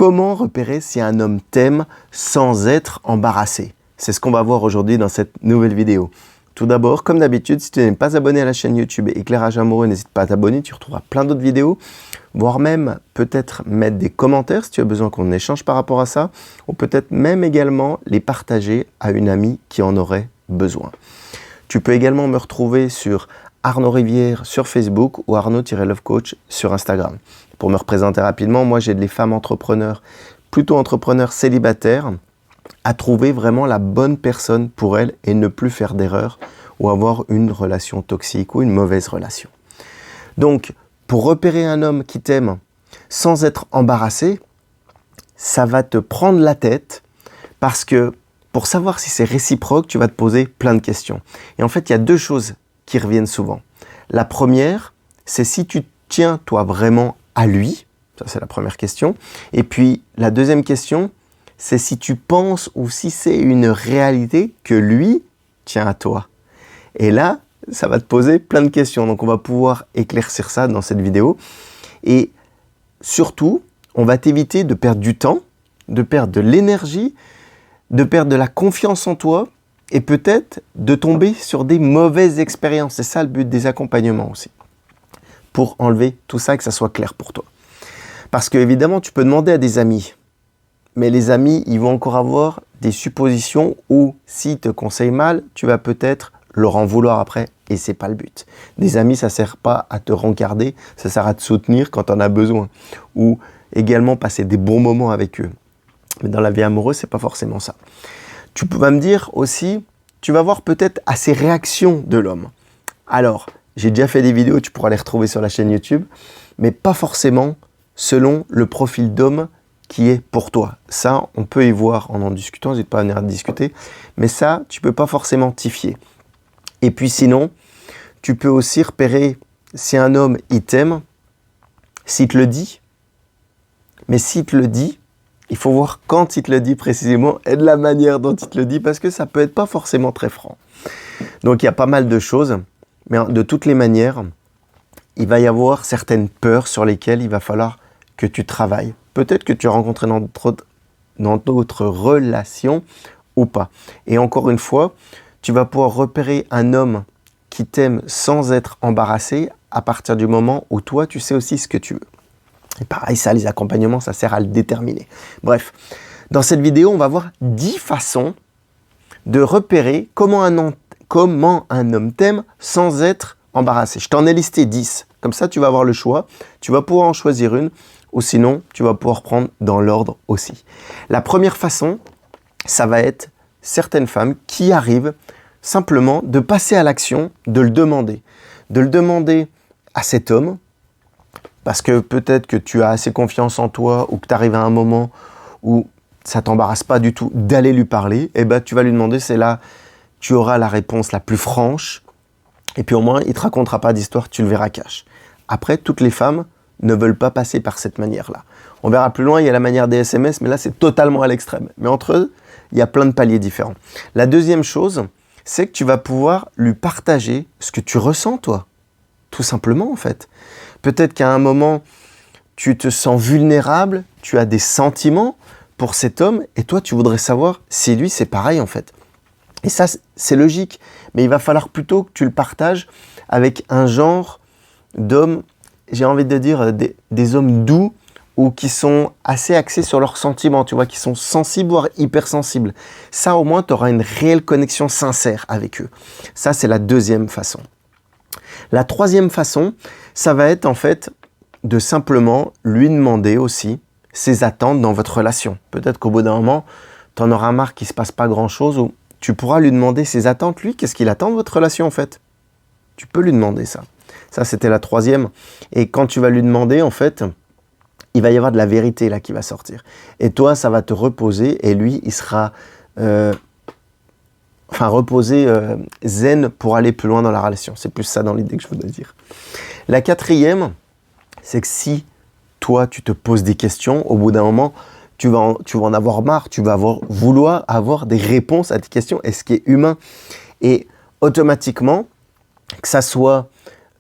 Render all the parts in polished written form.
Comment repérer si un homme t'aime sans être embarrassé? C'est ce qu'on va voir aujourd'hui dans cette nouvelle vidéo. Tout d'abord, comme d'habitude, si tu n'es pas abonné à la chaîne YouTube Éclairage Amoureux, n'hésite pas à t'abonner, tu retrouveras plein d'autres vidéos, voire même peut-être mettre des commentaires si tu as besoin qu'on échange par rapport à ça, ou peut-être même également les partager à une amie qui en aurait besoin. Tu peux également me retrouver sur Arnaud Rivière sur Facebook ou Arnaud-Love Coach sur Instagram. Pour me représenter rapidement, moi j'ai des femmes entrepreneurs, plutôt entrepreneurs célibataires, à trouver vraiment la bonne personne pour elles et ne plus faire d'erreurs ou avoir une relation toxique ou une mauvaise relation. Donc, pour repérer un homme qui t'aime sans être embarrassé, ça va te prendre la tête parce que pour savoir si c'est réciproque, tu vas te poser plein de questions. Et en fait, il y a deux choses qui reviennent souvent. La première, c'est si tu tiens toi vraiment à lui, ça c'est la première question. Et puis la deuxième question, c'est si tu penses ou si c'est une réalité que lui tient à toi. Et là, ça va te poser plein de questions. Donc on va pouvoir éclaircir ça dans cette vidéo. Et surtout, on va t'éviter de perdre du temps, de perdre de l'énergie, de perdre de la confiance en toi et peut-être de tomber sur des mauvaises expériences. C'est ça le but des accompagnements aussi. Pour enlever tout ça et que ça soit clair pour toi. Parce que évidemment, tu peux demander à des amis. Mais les amis, ils vont encore avoir des suppositions où s'ils te conseillent mal, tu vas peut-être leur en vouloir après. Et c'est pas le but. Des amis, ça sert pas à te rencarder, ça sert à te soutenir quand tu en as besoin. Ou également passer des bons moments avec eux. Mais dans la vie amoureuse, c'est pas forcément ça. Tu vas me dire aussi, tu vas voir peut-être à ces réactions de l'homme. Alors, j'ai déjà fait des vidéos, tu pourras les retrouver sur la chaîne YouTube, mais pas forcément selon le profil d'homme qui est pour toi. Ça, on peut y voir en discutant, n'hésite pas à venir discuter, mais ça, tu peux pas forcément t'y fier. Et puis sinon, tu peux aussi repérer si un homme, il t'aime, s'il te le dit, mais s'il te le dit, il faut voir quand il te le dit précisément et de la manière dont il te le dit parce que ça peut être pas forcément très franc. Donc il y a pas mal de choses, mais de toutes les manières, il va y avoir certaines peurs sur lesquelles il va falloir que tu travailles. Peut-être que tu as rencontré dans d'autres relations ou pas. Et encore une fois, tu vas pouvoir repérer un homme qui t'aime sans être embarrassé à partir du moment où toi, tu sais aussi ce que tu veux. Et pareil, ça, les accompagnements, ça sert à le déterminer. Bref, dans cette vidéo, on va voir 10 façons de repérer comment un homme t'aime sans être embarrassé. Je t'en ai listé 10. Comme ça, tu vas avoir le choix. Tu vas pouvoir en choisir une ou sinon, tu vas pouvoir prendre dans l'ordre aussi. La première façon, ça va être certaines femmes qui arrivent simplement de passer à l'action, de le demander. De le demander à cet homme, parce que peut-être que tu as assez confiance en toi ou que tu arrives à un moment où ça ne t'embarrasse pas du tout d'aller lui parler, et ben tu vas lui demander, c'est là, tu auras la réponse la plus franche, et puis au moins, il ne te racontera pas d'histoire, tu le verras cash. Après, toutes les femmes ne veulent pas passer par cette manière-là. On verra plus loin, il y a la manière des SMS, mais là, c'est totalement à l'extrême. Mais entre eux, il y a plein de paliers différents. La deuxième chose, c'est que tu vas pouvoir lui partager ce que tu ressens, toi. Tout simplement, en fait. Peut-être qu'à un moment, tu te sens vulnérable, tu as des sentiments pour cet homme, et toi, tu voudrais savoir si lui, c'est pareil, en fait. Et ça, c'est logique, mais il va falloir plutôt que tu le partages avec un genre d'hommes, j'ai envie de dire, des hommes doux, ou qui sont assez axés sur leurs sentiments, tu vois, qui sont sensibles, voire hypersensibles. Ça, au moins, tu auras une réelle connexion sincère avec eux. Ça, c'est la deuxième façon. La troisième façon, ça va être en fait de simplement lui demander aussi ses attentes dans votre relation. Peut-être qu'au bout d'un moment, tu en auras marre qu'il ne se passe pas grand-chose ou tu pourras lui demander ses attentes. Lui, qu'est-ce qu'il attend de votre relation en fait? Tu peux lui demander ça. Ça, c'était la troisième. Et quand tu vas lui demander, en fait, il va y avoir de la vérité là qui va sortir. Et toi, ça va te reposer et lui, il sera reposé zen pour aller plus loin dans la relation. C'est plus ça dans l'idée que je voudrais dire. La quatrième, c'est que toi, tu te poses des questions, au bout d'un moment, tu vas en avoir marre, tu vas vouloir avoir des réponses à tes questions, et ce qui est humain. Et automatiquement, que ça soit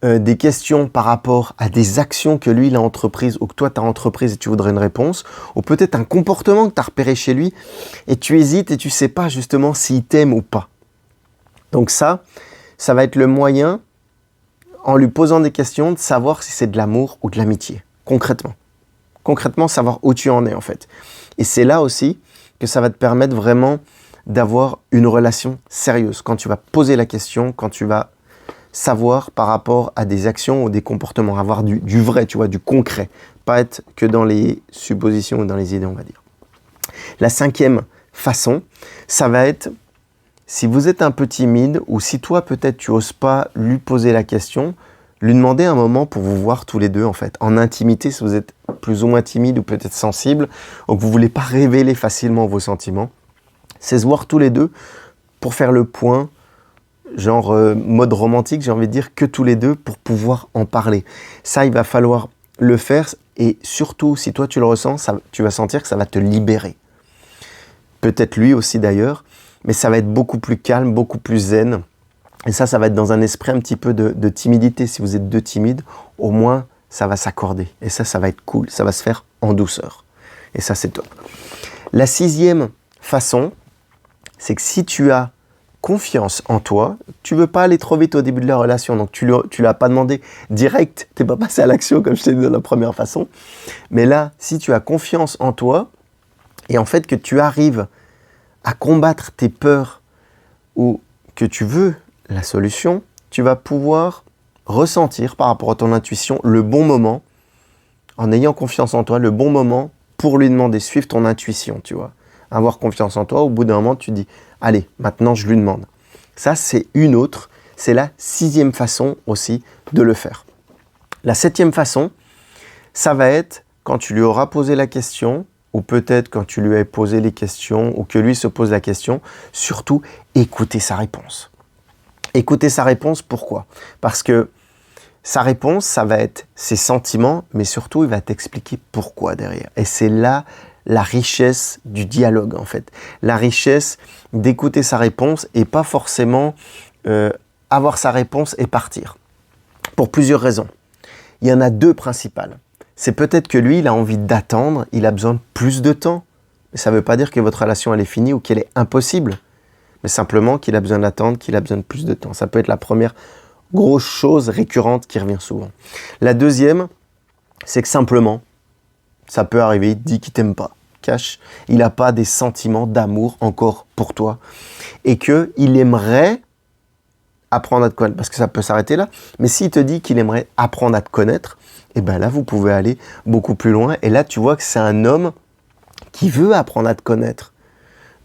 des questions par rapport à des actions que lui, il a entreprises ou que toi, tu as entreprises et tu voudrais une réponse, ou peut-être un comportement que tu as repéré chez lui et tu hésites et tu ne sais pas justement s'il t'aime ou pas. Donc ça va être le moyen, en lui posant des questions, de savoir si c'est de l'amour ou de l'amitié, concrètement. Concrètement, savoir où tu en es en fait. Et c'est là aussi que ça va te permettre vraiment d'avoir une relation sérieuse. Quand tu vas poser la question, quand tu vas savoir par rapport à des actions ou des comportements, avoir du vrai, tu vois, du concret, pas être que dans les suppositions ou dans les idées, on va dire. La 5e façon, ça va être, si vous êtes un peu timide ou si toi peut-être tu n'oses pas lui poser la question, lui demander un moment pour vous voir tous les deux en fait, en intimité si vous êtes plus ou moins timide ou peut-être sensible ou que vous ne voulez pas révéler facilement vos sentiments, c'est se voir tous les deux pour faire le point, genre mode romantique, j'ai envie de dire, que tous les deux pour pouvoir en parler. Ça, il va falloir le faire et surtout, si toi tu le ressens, tu vas sentir que ça va te libérer. Peut-être lui aussi d'ailleurs, mais ça va être beaucoup plus calme, beaucoup plus zen. Et ça va être dans un esprit un petit peu de timidité. Si vous êtes deux timides, au moins, ça va s'accorder. Et ça va être cool. Ça va se faire en douceur. Et ça, c'est top. La 6e façon, c'est que si tu as confiance en toi, tu veux pas aller trop vite au début de la relation, donc tu l'as pas demandé direct, t'es pas passé à l'action comme je t'ai dit dans la première façon, mais là, si tu as confiance en toi, et en fait que tu arrives à combattre tes peurs, ou que tu veux la solution, tu vas pouvoir ressentir par rapport à ton intuition le bon moment, en ayant confiance en toi, le bon moment pour lui demander, suivre ton intuition, tu vois. Avoir confiance en toi, au bout d'un moment, tu dis, allez, maintenant je lui demande. Ça, c'est une autre, c'est la 6e façon aussi de le faire. La 7e façon, ça va être quand tu lui auras posé la question, ou peut-être quand tu lui as posé les questions, ou que lui se pose la question, surtout écouter sa réponse. Écouter sa réponse, pourquoi ? Parce que sa réponse, ça va être ses sentiments, mais surtout, il va t'expliquer pourquoi derrière. Et c'est là la richesse du dialogue, en fait. La richesse d'écouter sa réponse et pas forcément avoir sa réponse et partir. Pour plusieurs raisons. Il y en a 2 principales. C'est peut-être que lui, il a envie d'attendre, il a besoin de plus de temps. Mais ça ne veut pas dire que votre relation, elle est finie ou qu'elle est impossible. Mais simplement qu'il a besoin d'attendre, qu'il a besoin de plus de temps. Ça peut être la première grosse chose récurrente qui revient souvent. La 2e, c'est que simplement, ça peut arriver, il dit qu'il t'aime pas, cache, il n'a pas des sentiments d'amour encore pour toi et qu'il aimerait apprendre à te connaître, parce que ça peut s'arrêter là, mais s'il te dit qu'il aimerait apprendre à te connaître, et bien là, vous pouvez aller beaucoup plus loin et là, tu vois que c'est un homme qui veut apprendre à te connaître.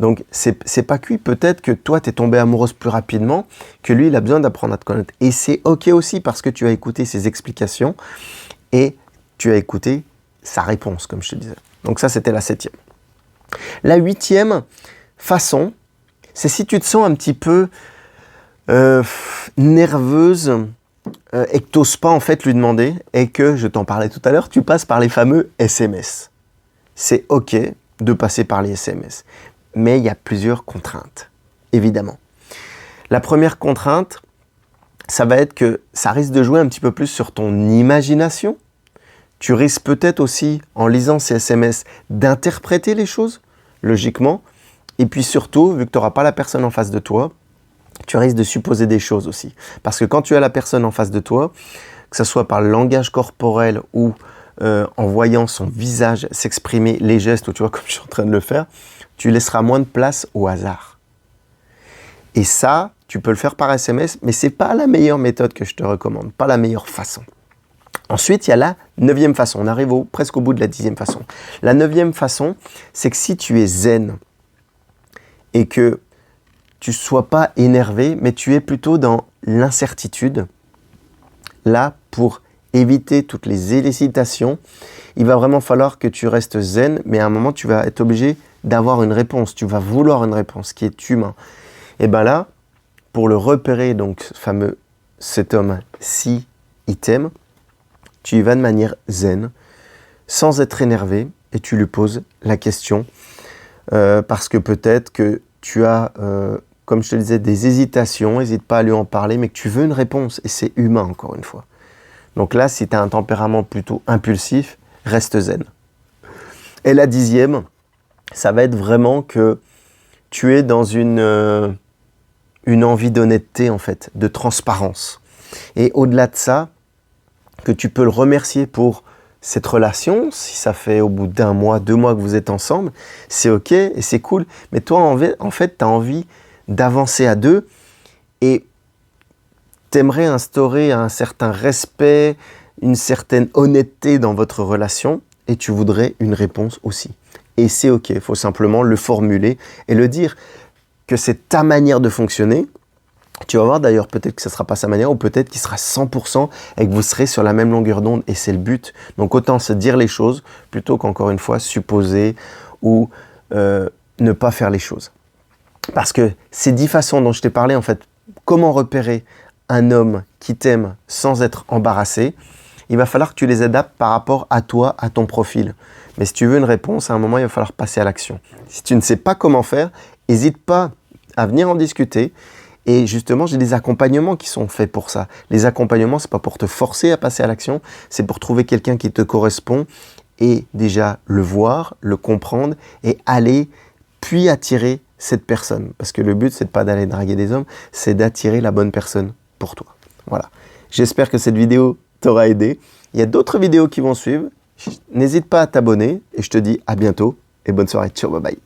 Donc, c'est pas cuit. Peut-être que toi, tu es tombée amoureuse plus rapidement, que lui, il a besoin d'apprendre à te connaître. Et c'est OK aussi parce que tu as écouté ses explications et tu as écouté sa réponse, comme je te disais. Donc ça, c'était la 7e. La 8e façon, c'est si tu te sens un petit peu nerveuse et que tu n'oses pas en fait lui demander et que, je t'en parlais tout à l'heure, tu passes par les fameux SMS. C'est OK de passer par les SMS. Mais il y a plusieurs contraintes, évidemment. La première contrainte, ça va être que ça risque de jouer un petit peu plus sur ton imagination. Tu risques peut-être aussi, en lisant ces SMS, d'interpréter les choses, logiquement. Et puis surtout, vu que tu n'auras pas la personne en face de toi, tu risques de supposer des choses aussi. Parce que quand tu as la personne en face de toi, que ce soit par le langage corporel ou en voyant son visage s'exprimer, les gestes, ou tu vois, comme je suis en train de le faire, tu laisseras moins de place au hasard. Et ça, tu peux le faire par SMS, mais ce n'est pas la meilleure méthode que je te recommande, pas la meilleure façon. Ensuite, il y a la 9e façon. On arrive presque au bout de la 10e façon. La 9e façon, c'est que si tu es zen et que tu ne sois pas énervé, mais tu es plutôt dans l'incertitude, là, pour éviter toutes les hésitations, il va vraiment falloir que tu restes zen, mais à un moment, tu vas être obligé d'avoir une réponse. Tu vas vouloir une réponse qui est humain. Et bien là, pour le repérer, donc cet homme, si il t'aime, tu y vas de manière zen, sans être énervé, et tu lui poses la question, parce que peut-être que tu as, comme je te le disais, des hésitations, n'hésite pas à lui en parler, mais que tu veux une réponse, et c'est humain encore une fois. Donc là, si tu as un tempérament plutôt impulsif, reste zen. Et la 10e, ça va être vraiment que tu es dans une envie d'honnêteté, en fait, de transparence. Et au-delà de ça, que tu peux le remercier pour cette relation, si ça fait au bout d'1 mois, 2 mois que vous êtes ensemble, c'est ok et c'est cool. Mais toi, en fait, tu as envie d'avancer à deux et tu aimerais instaurer un certain respect, une certaine honnêteté dans votre relation et tu voudrais une réponse aussi. Et c'est ok, il faut simplement le formuler et le dire que c'est ta manière de fonctionner. Tu vas voir d'ailleurs, peut-être que ce ne sera pas sa manière ou peut-être qu'il sera 100% et que vous serez sur la même longueur d'onde et c'est le but. Donc autant se dire les choses plutôt qu'encore une fois supposer ou ne pas faire les choses. Parce que ces 10 façons dont je t'ai parlé, en fait, comment repérer un homme qui t'aime sans être embarrassé, il va falloir que tu les adaptes par rapport à toi, à ton profil. Mais si tu veux une réponse, à un moment, il va falloir passer à l'action. Si tu ne sais pas comment faire, n'hésite pas à venir en discuter. Et justement, j'ai des accompagnements qui sont faits pour ça. Les accompagnements, ce n'est pas pour te forcer à passer à l'action, c'est pour trouver quelqu'un qui te correspond et déjà le voir, le comprendre et aller puis attirer cette personne. Parce que le but, c'est pas d'aller draguer des hommes, c'est d'attirer la bonne personne pour toi. Voilà. J'espère que cette vidéo t'aura aidé. Il y a d'autres vidéos qui vont suivre. N'hésite pas à t'abonner et je te dis à bientôt et bonne soirée. Ciao, bye bye.